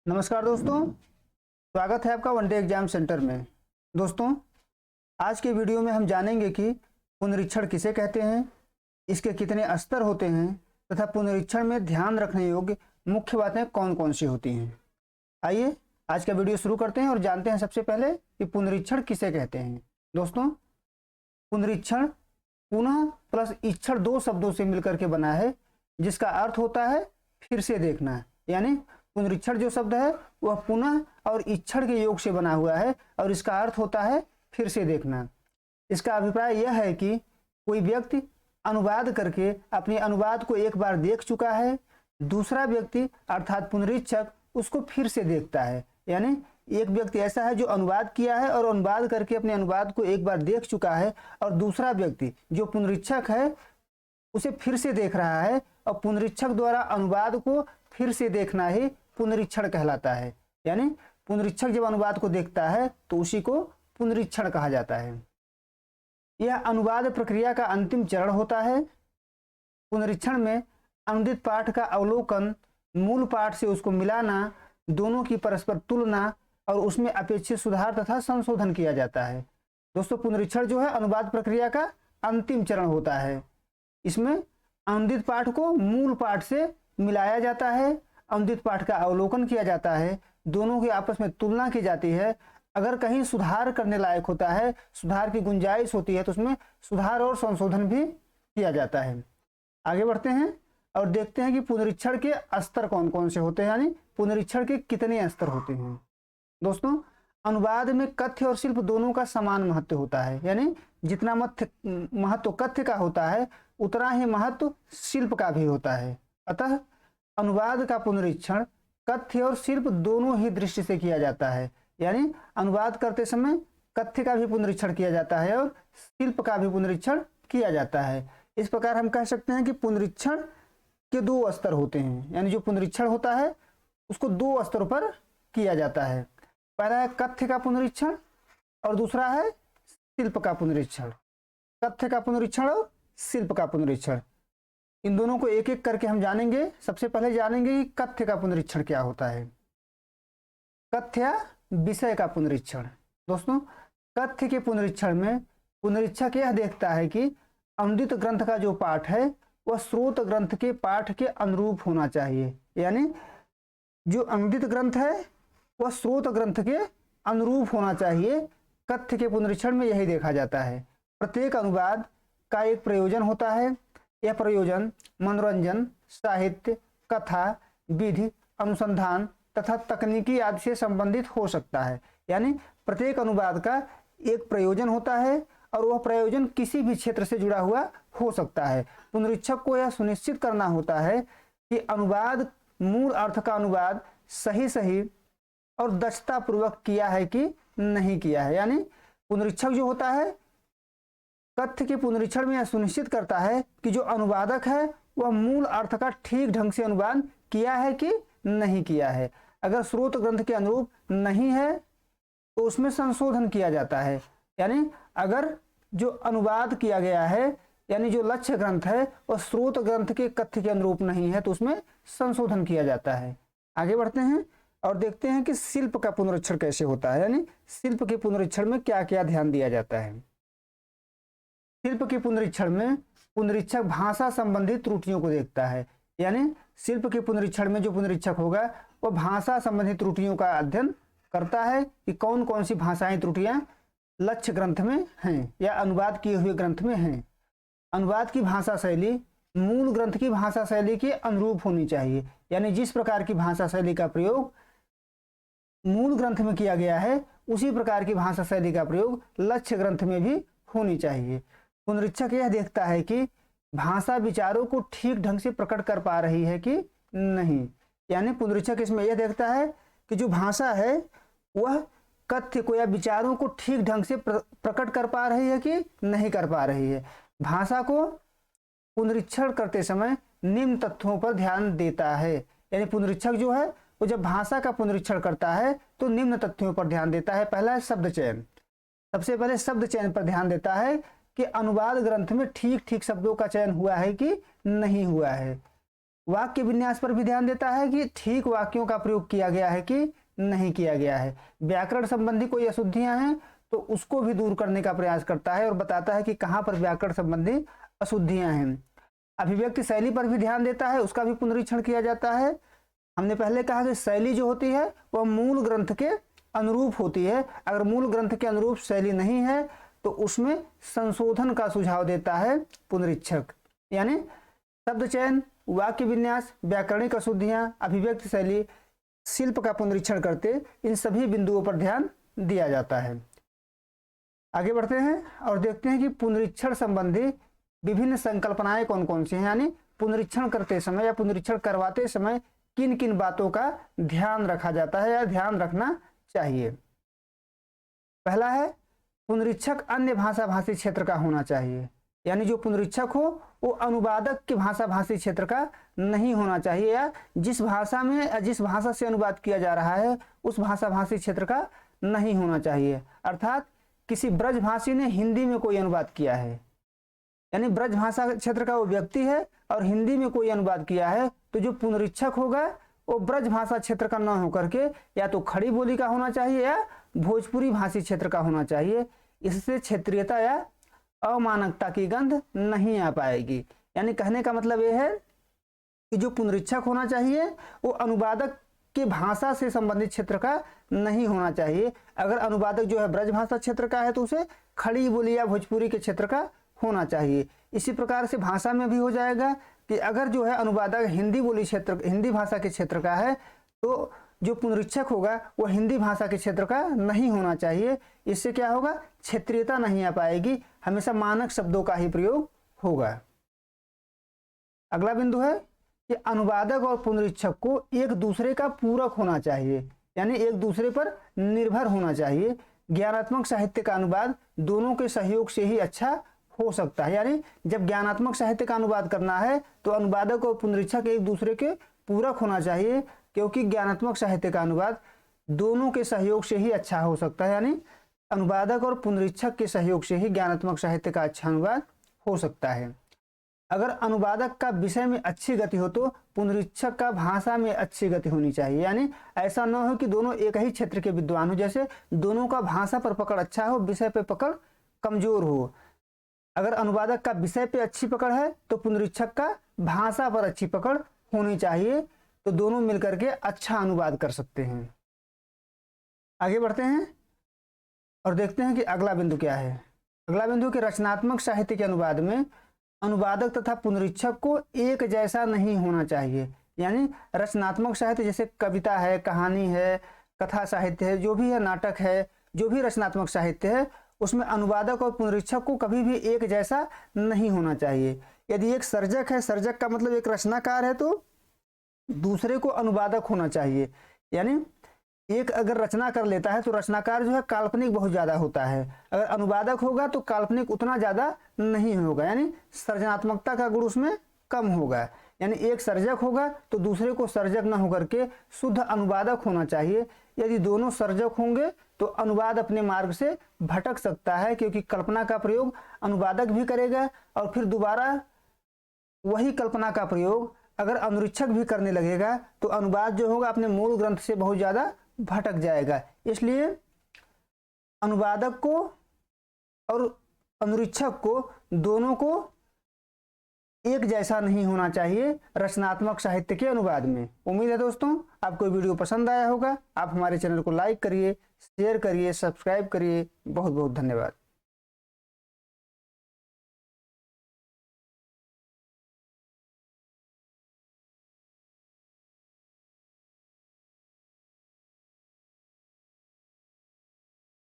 नमस्कार दोस्तों, स्वागत है आपका वनडे एग्जाम सेंटर में। दोस्तों, आज के वीडियो में हम जानेंगे कि पुनरीक्षण किसे कहते हैं, इसके कितने स्तर होते हैं तथा पुनरीक्षण में ध्यान रखने योग्य मुख्य बातें कौन कौन सी होती हैं। आइए आज का वीडियो शुरू करते हैं और जानते हैं सबसे पहले कि पुनरीक्षण किसे कहते हैं। दोस्तों, पुनरीक्षण पुनः प्लस इक्षण दो शब्दों से मिलकर के बना है, जिसका अर्थ होता है फिर से देखना। यानी पुनरीक्षण जो शब्द है वह पुनः और इक्षण के योग से बना हुआ है और इसका अर्थ होता है फिर से देखना। इसका अभिप्राय यह है कि कोई व्यक्ति अनुवाद करके अपने अनुवाद को एक बार देख चुका है, दूसरा व्यक्ति अर्थात पुनरीक्षक उसको फिर से देखता है। यानी एक व्यक्ति ऐसा है जो अनुवाद किया है और अनुवाद करके अपने अनुवाद को एक बार देख चुका है और दूसरा व्यक्ति जो पुनरीक्षक है उसे फिर से देख रहा है और पुनरीक्षक द्वारा अनुवाद को फिर से देखना ही पुनरीक्षण कहलाता है। यानी पुनरीक्षक जब अनुवाद को देखता है तो उसी को पुनरीक्षण कहा जाता है। यह अनुवाद प्रक्रिया का अंतिम चरण होता है। पुनरीक्षण में अनुदित पाठ का अवलोकन, मूल पाठ से उसको मिलाना, दोनों की परस्पर तुलना और उसमें अपेक्षित सुधार तथा संशोधन किया जाता है। दोस्तों, पुनरीक्षण जो है अनुवाद प्रक्रिया का अंतिम चरण होता है। इसमें अनुदित पाठ को मूल पाठ से मिलाया जाता है, अनुदित पाठ का अवलोकन किया जाता है, दोनों की आपस में तुलना की जाती है। अगर कहीं सुधार करने लायक होता है, सुधार की गुंजाइश होती है तो उसमें सुधार और संशोधन भी किया जाता है। आगे बढ़ते हैं और देखते हैं कि पुनरीक्षण के स्तर कौन कौन से होते हैं, यानी पुनरीक्षण के कितने स्तर होते हैं। दोस्तों, अनुवाद में कथ्य और शिल्प दोनों का समान महत्व होता है। यानी जितना महत्व कथ्य का होता है उतना ही महत्व शिल्प का भी होता है। अतः अनुवाद का पुनरीक्षण कथ्य और शिल्प दोनों ही दृष्टि से किया जाता है। यानी अनुवाद करते समय कथ्य का भी पुनरीक्षण किया जाता है और शिल्प का भी पुनरीक्षण किया जाता है। इस प्रकार हम कह सकते हैं कि पुनरीक्षण के दो स्तर होते हैं। यानी जो पुनरीक्षण होता है उसको दो स्तरों पर किया जाता है। पहला है कथ्य का पुनरीक्षण और दूसरा है शिल्प का पुनरीक्षण। कथ्य का पुनरीक्षण और शिल्प का पुनरीक्षण, इन दोनों को एक एक करके हम जानेंगे। सबसे पहले जानेंगे कि कथ्य का पुनरीक्षण क्या होता है। कथ्य विषय का पुनरीक्षण। दोस्तों, कथ्य के पुनरीक्षण में पुनरीक्षक यह देखता है कि अनुदित ग्रंथ का जो पाठ है वह स्रोत ग्रंथ के पाठ के अनुरूप होना चाहिए। यानी जो अनुदित ग्रंथ है वह स्रोत ग्रंथ के अनुरूप होना चाहिए। कथ्य के पुनरीक्षण में यही देखा जाता है। प्रत्येक अनुवाद का एक प्रयोजन होता है। यह प्रयोजन मनोरंजन, साहित्य, कथा, विधि, अनुसंधान तथा तकनीकी आदि से संबंधित हो सकता है। यानी प्रत्येक अनुवाद का एक प्रयोजन होता है और वह प्रयोजन किसी भी क्षेत्र से जुड़ा हुआ हो सकता है। पुनरीक्षक को यह सुनिश्चित करना होता है कि अनुवाद, मूल अर्थ का अनुवाद सही और दक्षता पूर्वक किया है कि नहीं किया है। यानी पुनरीक्षक जो होता है कथ्य के पुनरीक्षण में यह सुनिश्चित करता है कि जो अनुवादक है वह मूल अर्थ का ठीक ढंग से अनुवाद किया है कि नहीं किया है। अगर स्रोत ग्रंथ के अनुरूप नहीं है तो उसमें संशोधन किया जाता है। यानी अगर जो अनुवाद किया गया है, यानी जो लक्ष्य ग्रंथ है वह स्रोत ग्रंथ के कथ्य के अनुरूप नहीं है तो उसमें संशोधन किया जाता है। आगे बढ़ते हैं और देखते हैं कि शिल्प का पुनरीक्षण कैसे होता है। यानी शिल्प के पुनरीक्षण में क्या क्या ध्यान दिया जाता है। शिल्प के पुनरीक्षण में पुनरीक्षक भाषा संबंधी त्रुटियों को देखता है। यानी शिल्प के पुनरीक्षण में जो पुनरीक्षक होगा वह भाषा संबंधी त्रुटियों का अध्ययन करता है कि कौन कौन सी भाषाएं त्रुटियां लक्ष्य ग्रंथ में हैं या अनुवाद किए हुए ग्रंथ में हैं। अनुवाद की भाषा शैली मूल ग्रंथ की भाषा शैली के अनुरूप होनी चाहिए। यानी जिस प्रकार की भाषा शैली का प्रयोग मूल ग्रंथ में किया गया है उसी प्रकार की भाषा शैली का प्रयोग लक्ष्य ग्रंथ में भी होनी चाहिए। पुनरीक्षक यह देखता है कि भाषा विचारों को ठीक ढंग से प्रकट कर पा रही है कि नहीं। यानी पुनरीक्षक इसमें यह देखता है कि जो भाषा है वह कथ्य को या विचारों को ठीक ढंग से प्रकट कर पा रही है कि नहीं कर पा रही है। भाषा को पुनरीक्षण करते समय निम्न तथ्यों पर ध्यान देता है। यानी पुनरीक्षक जो है वो जब भाषा का पुनरीक्षण करता है तो निम्न तथ्यों पर ध्यान देता है। पहला है शब्द चयन। सबसे पहले शब्द चयन पर ध्यान देता है कि अनुवाद ग्रंथ में ठीक ठीक शब्दों का चयन हुआ है कि नहीं हुआ है। वाक्य विन्यास पर भी ध्यान देता है कि ठीक वाक्यों का प्रयोग किया गया है कि नहीं किया गया है। व्याकरण संबंधी कोई अशुद्धियां हैं तो उसको भी दूर करने का प्रयास करता है और बताता है कि कहाँ पर व्याकरण संबंधी अशुद्धियां हैं। अभिव्यक्ति शैली पर भी ध्यान देता है, उसका भी पुनरीक्षण किया जाता है। हमने पहले कहा कि शैली जो होती है वह मूल ग्रंथ के अनुरूप होती है। अगर मूल ग्रंथ के अनुरूप शैली नहीं है तो उसमें संशोधन का सुझाव देता है पुनरीक्षक। यानी शब्द चयन, वाक्य विन्यास, व्याकरणिक अशुद्धियां, अभिव्यक्ति शैली, शिल्प का पुनरीक्षण करते इन सभी बिंदुओं पर ध्यान दिया जाता है। आगे बढ़ते हैं और देखते हैं कि पुनरीक्षण संबंधी विभिन्न संकल्पनाएं कौन कौन सी हैं। यानी पुनरीक्षण करते समय या पुनरीक्षण करवाते समय किन किन बातों का ध्यान रखा जाता है या ध्यान रखना चाहिए। पहला है, पुनरीक्षक अन्य भाषा भाषी क्षेत्र का होना चाहिए। यानी जो पुनरीक्षक हो वो अनुवादक के भाषा भाषी क्षेत्र का नहीं होना चाहिए, या जिस भाषा में जिस भाषा से अनुवाद किया जा रहा है उस भाषा भाषी क्षेत्र का नहीं होना चाहिए। अर्थात किसी ब्रजभाषी ने हिंदी में कोई अनुवाद किया है, यानी ब्रज भाषा क्षेत्र का वो व्यक्ति है और हिंदी में कोई अनुवाद किया है, तो जो पुनरीक्षक होगा वो ब्रज भाषा क्षेत्र का न होकर के या तो खड़ी बोली का होना चाहिए या भोजपुरी भाषी क्षेत्र का होना चाहिए। इससे क्षेत्रीयता या अमानकता की गंध नहीं आ पाएगी। यानी कहने का मतलब ये है कि जो पुनरीक्षक होना चाहिए वो अनुवादक की भाषा से संबंधित क्षेत्र का नहीं होना चाहिए। अगर अनुवादक जो है ब्रज भाषा क्षेत्र का है तो उसे खड़ी बोली या भोजपुरी के क्षेत्र का होना चाहिए। इसी प्रकार से भाषा में भी हो जाएगा कि अगर जो है अनुवादक हिंदी बोली क्षेत्र, हिंदी भाषा के क्षेत्र का है तो जो पुनरीक्षक होगा वो हिंदी भाषा के क्षेत्र का नहीं होना चाहिए। इससे क्या होगा, क्षेत्रीयता नहीं आ पाएगी, हमेशा मानक शब्दों का ही प्रयोग होगा। अगला बिंदु है कि अनुवादक और पुनरीक्षक को एक दूसरे का पूरक होना चाहिए, यानी एक दूसरे पर निर्भर होना चाहिए। ज्ञानात्मक साहित्य का अनुवाद दोनों के सहयोग से ही अच्छा हो सकता है। यानी जब ज्ञानात्मक साहित्य का अनुवाद करना है तो अनुवादक और पुनरीक्षक एक दूसरे के पूरक होना चाहिए, क्योंकि ज्ञानात्मक साहित्य का अनुवाद दोनों के सहयोग से ही अच्छा हो सकता है। यानी अनुवादक और पुनरीक्षक के सहयोग से ही ज्ञानात्मक साहित्य का अच्छा अनुवाद हो सकता है। अगर अनुवादक का विषय में अच्छी गति हो तो पुनरीक्षक का भाषा में अच्छी गति होनी चाहिए। यानी ऐसा न हो कि दोनों एक ही क्षेत्र के विद्वान हो, जैसे दोनों का भाषा पर पकड़ अच्छा हो, विषय पे पकड़ कमजोर हो। अगर अनुवादक का विषय पे अच्छी पकड़ है तो पुनरीक्षक का भाषा पर अच्छी पकड़ होनी चाहिए, तो दोनों मिलकर के अच्छा अनुवाद कर सकते हैं। आगे बढ़ते हैं और देखते हैं कि अगला बिंदु क्या है। अगला बिंदु कि रचनात्मक साहित्य के अनुवाद में अनुवादक तथा पुनरीक्षक को एक जैसा नहीं होना चाहिए। यानी रचनात्मक साहित्य जैसे कविता है, कहानी है, कथा साहित्य है, जो भी है, नाटक है, जो भी रचनात्मक साहित्य है, उसमें अनुवादक और पुनरीक्षक को कभी भी एक जैसा नहीं होना चाहिए। यदि एक सर्जक है, सर्जक का मतलब एक रचनाकार है, तो दूसरे को अनुवादक होना चाहिए। यानी एक अगर रचना कर लेता है तो रचनाकार जो है काल्पनिक बहुत ज्यादा होता है, अगर अनुवादक होगा तो काल्पनिक उतना ज्यादा नहीं होगा, यानी सृजनात्मकता का गुण उसमें कम होगा। यानी एक सर्जक होगा तो दूसरे को सर्जक न होकर के शुद्ध अनुवादक होना चाहिए। यदि दोनों सर्जक होंगे तो अनुवाद अपने मार्ग से भटक सकता है, क्योंकि कल्पना का प्रयोग अनुवादक भी करेगा और फिर दोबारा वही कल्पना का प्रयोग अगर अनुरीक्षक भी करने लगेगा तो अनुवाद जो होगा अपने मूल ग्रंथ से बहुत ज्यादा भटक जाएगा। इसलिए अनुवादक को और अनुरीक्षक को दोनों को एक जैसा नहीं होना चाहिए रचनात्मक साहित्य के अनुवाद में। उम्मीद है दोस्तों आपको वीडियो पसंद आया होगा। आप हमारे चैनल को लाइक करिए, शेयर करिए, सब्सक्राइब करिए। बहुत बहुत धन्यवाद।